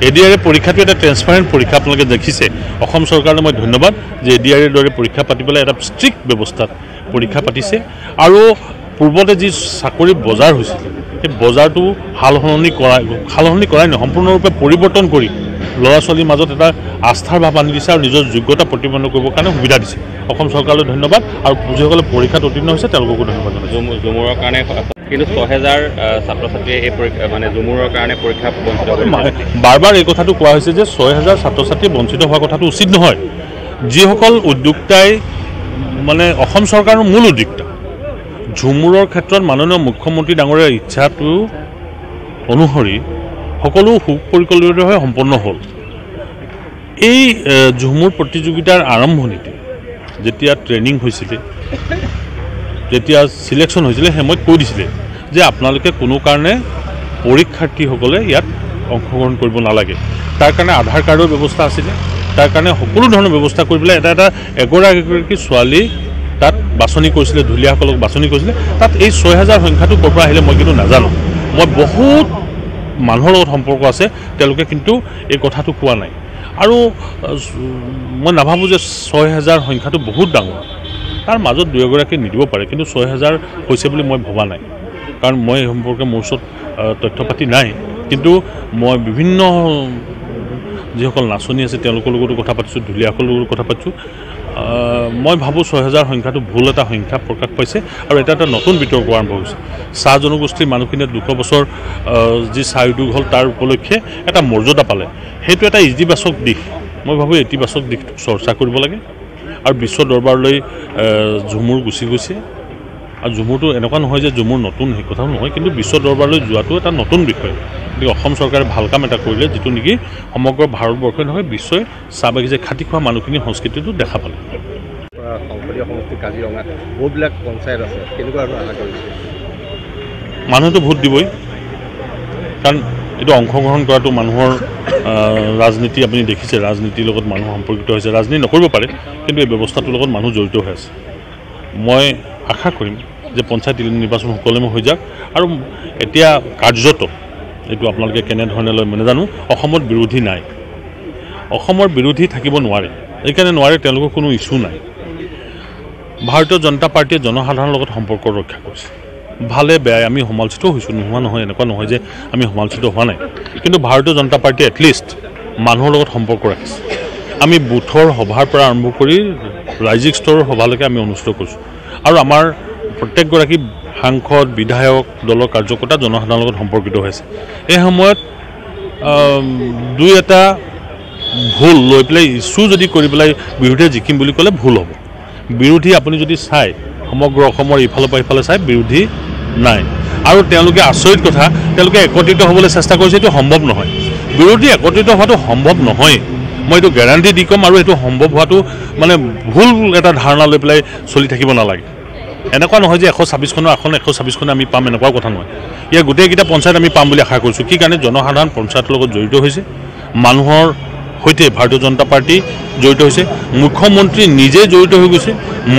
এডিআৰএ পৰীক্ষাটো এটা ট্ৰেন্সপাৰেণ্ট পৰীক্ষা আপোনালোকে দেখিছে অসম চৰকাৰলৈ মই ধন্যবাদ যে এডিআৰএৰ দৰে পৰীক্ষা পাতি পেলাই এটা ষ্ট্ৰিক্ট ব্যৱস্থাত পৰীক্ষা পাতিছে আৰু পূৰ্বতে যি চাকৰি বজাৰ হৈছিল সেই বজাৰটো সাল সলনি কৰাই নহয় সম্পূৰ্ণৰূপে পৰিৱৰ্তন কৰি ল'ৰা ছোৱালীৰ মাজত এটা আস্থাৰ ভাৱ আনি দিছে আৰু নিজৰ যোগ্যতা প্ৰতিপন্ন কৰিবৰ কাৰণে সুবিধা দিছে অসম চৰকাৰলৈ ধন্যবাদ আৰু যিসকলে পৰীক্ষাত উত্তীৰ্ণ হৈছে তেওঁলোককো ধন্যবাদ জনাইছোঁ জুমুৰৰ কাৰণে কিন্তু ৬,০০০ ছাত্ৰ ছাত্ৰীয়ে এই পৰীক্ষা মানে জুমুৰৰ কাৰণে পৰীক্ষা বঞ্চিত বাৰ এই কথাটো কোৱা হৈছে যে ৬,০০০ ছাত্ৰ ছাত্ৰী বঞ্চিত হোৱাৰ কথাটো উচিত নহয় যিসকল উদ্যোক্তাই মানে অসম চৰকাৰৰ মূল উদ্যোক্তা ঝুমুৰৰ ক্ষেত্ৰত মাননীয় মুখ্যমন্ত্ৰী ডাঙৰীয়াৰ ইচ্ছাটো অনুসৰি সকলো সুপৰিকল্পিত হৈ সম্পন্ন হ'ল এই ঝুমুৰ প্ৰতিযোগিতাৰ আৰম্ভণিতে যেতিয়া ট্ৰেইনিং হৈছিলে যেতিয়া সিলেকশ্যন হৈছিলে সময়ত কৈ দিছিলে যে আপোনালোকে কোনো কাৰণে পৰীক্ষাৰ্থীসকলে ইয়াত অংশগ্ৰহণ কৰিব নালাগে তাৰ কাৰণে আধাৰ কাৰ্ডৰ ব্যৱস্থা আছিলে তাৰ কাৰণে সকলো ধৰণৰ ব্যৱস্থা কৰি পেলাই এটা এগৰাকী ছোৱালী তাত বাছনি কৰিছিলে ধুলীয়াসকলক বাছনি কৰিছিলে তাত এই ৬,০০০ সংখ্যাটো ক'ৰ পৰা আহিলে মই কিন্তু নাজানো মই বহুত মানুহৰ লগত সম্পৰ্ক আছে তেওঁলোকে কিন্তু এই কথাটো কোৱা নাই আৰু মই নাভাবোঁ যে ৬,০০০ সংখ্যাটো বহুত ডাঙৰ তাৰ মাজত দুই এগৰাকী নিদিব পাৰে কিন্তু ৬,০০০ হৈছে বুলি মই ভবা নাই কাৰণ মই এই সম্পৰ্কে মোৰ ওচৰত তথ্য পাতি নাই কিন্তু মই বিভিন্ন যিসকল নাচনি আছে তেওঁলোকৰ লগতো কথা পাতিছোঁ ঢুলীয়াসকলৰ লগতো কথা পাতিছোঁ মই ভাবোঁ ৬,০০০ সংখ্যাটো ভুল এটা সংখ্যা প্ৰকাশ পাইছে আৰু এটা নতুন বিতৰ্ক আৰম্ভ হৈছে চাহ জনগোষ্ঠীৰ মানুহখিনিয়ে ২০০ বছৰ যি চাহ উদ্যোগ হ'ল তাৰ উপলক্ষে এটা মৰ্যাদা পালে সেইটো এটা ইতিবাচক দিশ মই ভাবোঁ ইতিবাচক দিশটো চৰ্চা কৰিব লাগে আৰু বিশ্ব দৰবাৰলৈ ঝুমুৰ গুচি গৈছে আৰু ঝুমুৰটো এনেকুৱা নহয় যে ঝুমুৰ নতুন সেই কথাও নহয় কিন্তু বিশ্ব দৰবাৰলৈ যোৱাটো এটা নতুন বিষয় গতিকে অসম চৰকাৰে ভাল কাম এটা কৰিলে যিটো নেকি সমগ্ৰ ভাৰতবৰ্ষই নহয় বিশ্বই চাহ বাগিচা খাটি খোৱা মানুহখিনিৰ সংস্কৃতিটো দেখা পালে সংসদীয় সমষ্টি কাজিৰঙাত বহুবিলাক পঞ্চায়ত আছে কেনেকুৱা আৰু আশা কৰিছে মানুহেতো ভোট দিবই কাৰণ এইটো অংশগ্ৰহণ কৰাটো মানুহৰ ৰাজনীতি আপুনি দেখিছে ৰাজনীতিৰ লগত মানুহ সম্পৰ্কিত হৈছে ৰাজনীতি নকৰিব পাৰে কিন্তু এই ব্যৱস্থাটোৰ লগত মানুহ জড়িত হৈ আছে মই আশা কৰিম যে পঞ্চায়ত নিৰ্বাচন সুকলমে হৈ যাওক আৰু এতিয়া কাৰ্যত এইটো আপোনালোকে কেনেধৰণে লয় মই নাজানো অসমত বিৰোধী নাই অসমৰ বিৰোধী থাকিব নোৱাৰে এইকাৰণে নোৱাৰে তেওঁলোকৰ কোনো ইছ্যু নাই ভাৰতীয় জনতা পাৰ্টীয়ে জনসাধাৰণৰ লগত সম্পৰ্ক ৰক্ষা কৰিছে ভালে বেয়াই আমি সমালোচিত হৈছোঁ নোহোৱা নহয় এনেকুৱা নহয় যে আমি সমালোচিত হোৱা নাই কিন্তু ভাৰতীয় জনতা পাৰ্টীয়ে এটলিষ্ট মানুহৰ লগত সম্পৰ্ক ৰাখিছে আমি বুথৰ সভাৰ পৰা আৰম্ভ কৰি ৰাজ্যিক স্তৰৰ সভালৈকে আমি অনুষ্ঠিত কৰিছোঁ আৰু আমাৰ প্ৰত্যেকগৰাকী সাংসদ বিধায়ক দলৰ কাৰ্যকৰ্তা জনসাধাৰণৰ লগত সম্পৰ্কিত হৈছে এই সময়ত দুই এটা ভুল লৈ পেলাই ইছ্যু যদি কৰি পেলাই বিৰোধীয়ে জিকিম বুলি ক'লে ভুল হ'ব বিৰোধী আপুনি যদি চায় সমগ্ৰ অসমৰ ইফালৰ পৰা ইফালে চাই বিৰোধী নাই আৰু তেওঁলোকে আচৰিত কথা তেওঁলোকে একত্ৰিত হ'বলৈ চেষ্টা কৰিছে এইটো সম্ভৱ নহয় বিৰোধী একত্ৰিত হোৱাটো সম্ভৱ নহয় মই এইটো গেৰাণ্টি দি ক'ম আৰু এইটো সম্ভৱ হোৱাটো মানে ভুল এটা ধাৰণা লৈ পেলাই চলি থাকিব নালাগে এনেকুৱা নহয় যে ১২৬খনৰ আসন ১২৬খনে আমি পাম এনেকুৱা কথা নহয় ইয়াৰ গোটেইকেইটা পঞ্চায়ত আমি পাম বুলি আশা কৰিছোঁ কি কাৰণে জনসাধাৰণ পঞ্চায়তৰ লগত জড়িত হৈছে মানুহৰ সৈতে ভাৰতীয় জনতা পাৰ্টি জড়িত হৈছে মুখ্যমন্ত্ৰী নিজে জড়িত হৈ গৈছে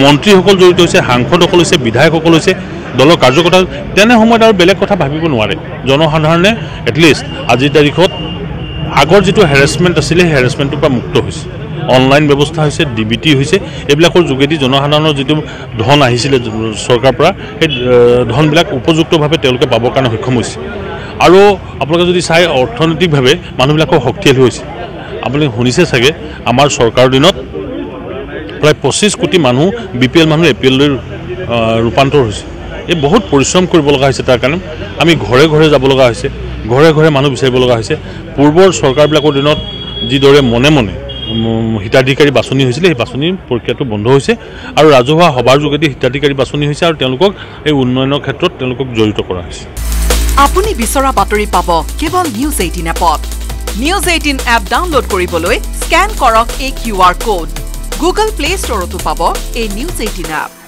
মন্ত্ৰীসকল জড়িত হৈছে সাংসদসকল হৈছে বিধায়কসকল হৈছে দলৰ কাৰ্যকৰ্তা তেনে সময়ত আৰু বেলেগ কথা ভাবিব নোৱাৰে জনসাধাৰণে এটলিষ্ট আজিৰ তাৰিখত আগৰ যিটো হেৰেছমেণ্ট আছিলে সেই হেৰেছমেণ্টৰ পৰা মুক্ত হৈছে অনলাইন ব্যৱস্থা হৈছে ডিবিটি হৈছে এইবিলাকৰ যোগেদি জনসাধাৰণৰ যিটো ধন আহিছিলে চৰকাৰৰ পৰা সেই ধনবিলাক উপযুক্তভাৱে তেওঁলোকে পাবৰ কাৰণে সক্ষম হৈছে আৰু আপোনালোকে যদি চাই অৰ্থনৈতিকভাৱে মানুহবিলাকৰ শক্তিশালী হৈছে আপুনি শুনিছে চাগে আমাৰ চৰকাৰৰ দিনত প্ৰায় ২৫ কোটি মানুহ BPL মানুহ APLলৈ ৰূপান্তৰ হৈছে এই বহুত পৰিশ্ৰম কৰিব লগা হৈছে তাৰ কাৰণে আমি ঘৰে ঘৰে যাব লগা হৈছে ঘৰে ঘৰে মানুহ বিচাৰিব লগা হৈছে পূৰ্বৰ চৰকাৰবিলাকৰ দিনত যিদৰে মনে মনে হিতাধিকাৰী বাছনি হৈছিলে সেই বাছনিৰ প্ৰক্ৰিয়াটো বন্ধ হৈছে আৰু ৰাজহুৱা সভাৰ যোগেদি হিতাধিকাৰী বাছনি হৈছে আৰু তেওঁলোকক এই উন্নয়নৰ ক্ষেত্ৰত তেওঁলোকক জড়িত কৰা হৈছে আপুনি বিচৰা বাতৰি পাব কেৱল নিউজ 18 এপত নিউজ 18 এপ ডাউনলোড কৰিবলৈ স্ক্যান কৰক এই QR কোড গুগল প্লে ষ্টৰতো পাব এই নিউজ 18 এপ